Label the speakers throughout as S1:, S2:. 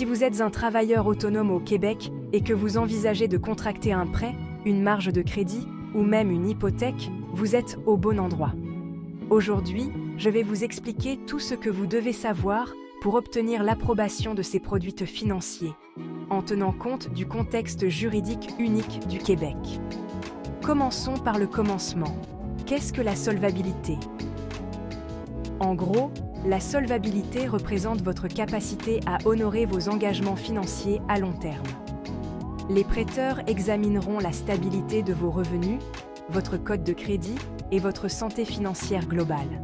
S1: Si vous êtes un travailleur autonome au Québec et que vous envisagez de contracter un prêt, une marge de crédit ou même une hypothèque, vous êtes au bon endroit. Aujourd'hui, je vais vous expliquer tout ce que vous devez savoir pour obtenir l'approbation de ces produits financiers, en tenant compte du contexte juridique unique du Québec. Commençons par le commencement. Qu'est-ce que la solvabilité? En gros, la solvabilité représente votre capacité à honorer vos engagements financiers à long terme. Les prêteurs examineront la stabilité de vos revenus, votre code de crédit et votre santé financière globale.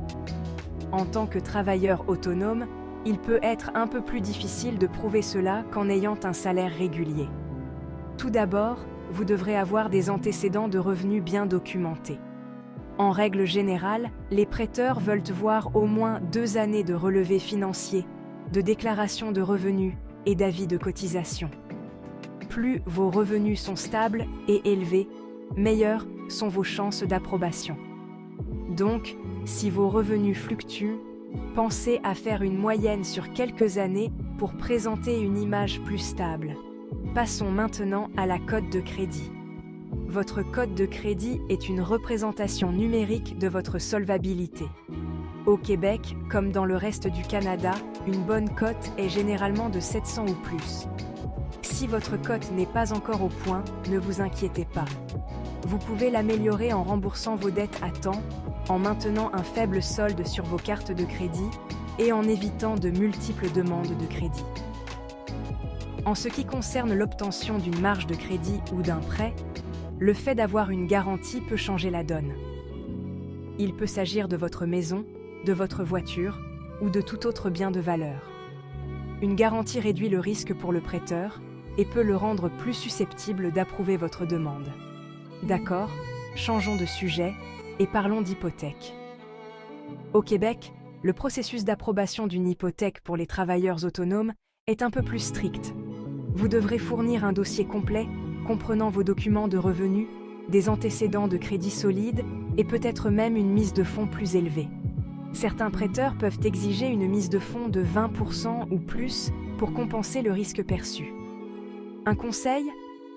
S1: En tant que travailleur autonome, il peut être un peu plus difficile de prouver cela qu'en ayant un salaire régulier. Tout d'abord, vous devrez avoir des antécédents de revenus bien documentés. En règle générale, les prêteurs veulent voir au moins 2 années de relevés financiers, de déclaration de revenus et d'avis de cotisation. Plus vos revenus sont stables et élevés, meilleures sont vos chances d'approbation. Donc, si vos revenus fluctuent, pensez à faire une moyenne sur quelques années pour présenter une image plus stable. Passons maintenant à la cote de crédit. Votre code de crédit est une représentation numérique de votre solvabilité. Au Québec, comme dans le reste du Canada, une bonne cote est généralement de 700 ou plus. Si votre cote n'est pas encore au point, ne vous inquiétez pas. Vous pouvez l'améliorer en remboursant vos dettes à temps, en maintenant un faible solde sur vos cartes de crédit et en évitant de multiples demandes de crédit. En ce qui concerne l'obtention d'une marge de crédit ou d'un prêt, le fait d'avoir une garantie peut changer la donne. Il peut s'agir de votre maison, de votre voiture ou de tout autre bien de valeur. Une garantie réduit le risque pour le prêteur et peut le rendre plus susceptible d'approuver votre demande. D'accord, changeons de sujet et parlons d'hypothèque. Au Québec, le processus d'approbation d'une hypothèque pour les travailleurs autonomes est un peu plus strict. Vous devrez fournir un dossier complet comprenant vos documents de revenus, des antécédents de crédit solides et peut-être même une mise de fonds plus élevée. Certains prêteurs peuvent exiger une mise de fonds de 20% ou plus pour compenser le risque perçu. Un conseil?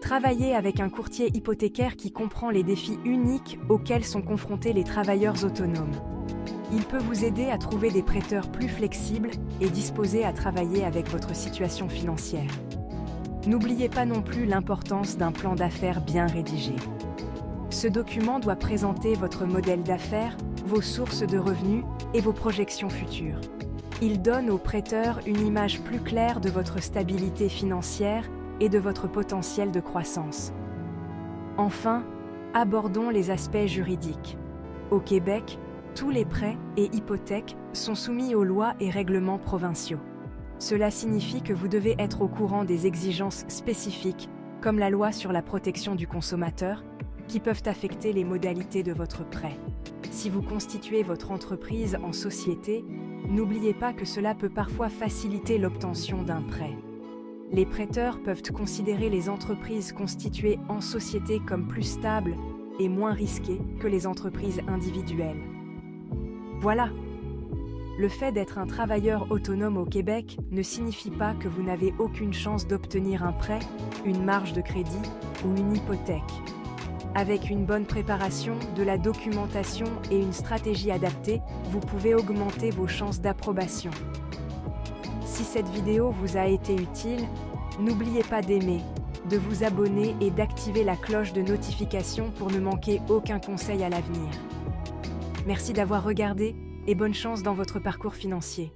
S1: Travaillez avec un courtier hypothécaire qui comprend les défis uniques auxquels sont confrontés les travailleurs autonomes. Il peut vous aider à trouver des prêteurs plus flexibles et disposés à travailler avec votre situation financière. N'oubliez pas non plus l'importance d'un plan d'affaires bien rédigé. Ce document doit présenter votre modèle d'affaires, vos sources de revenus et vos projections futures. Il donne aux prêteurs une image plus claire de votre stabilité financière et de votre potentiel de croissance. Enfin, abordons les aspects juridiques. Au Québec, tous les prêts et hypothèques sont soumis aux lois et règlements provinciaux. Cela signifie que vous devez être au courant des exigences spécifiques, comme la loi sur la protection du consommateur, qui peuvent affecter les modalités de votre prêt. Si vous constituez votre entreprise en société, n'oubliez pas que cela peut parfois faciliter l'obtention d'un prêt. Les prêteurs peuvent considérer les entreprises constituées en société comme plus stables et moins risquées que les entreprises individuelles. Voilà! Le fait d'être un travailleur autonome au Québec ne signifie pas que vous n'avez aucune chance d'obtenir un prêt, une marge de crédit ou une hypothèque. Avec une bonne préparation, de la documentation et une stratégie adaptée, vous pouvez augmenter vos chances d'approbation. Si cette vidéo vous a été utile, n'oubliez pas d'aimer, de vous abonner et d'activer la cloche de notification pour ne manquer aucun conseil à l'avenir. Merci d'avoir regardé et bonne chance dans votre parcours financier.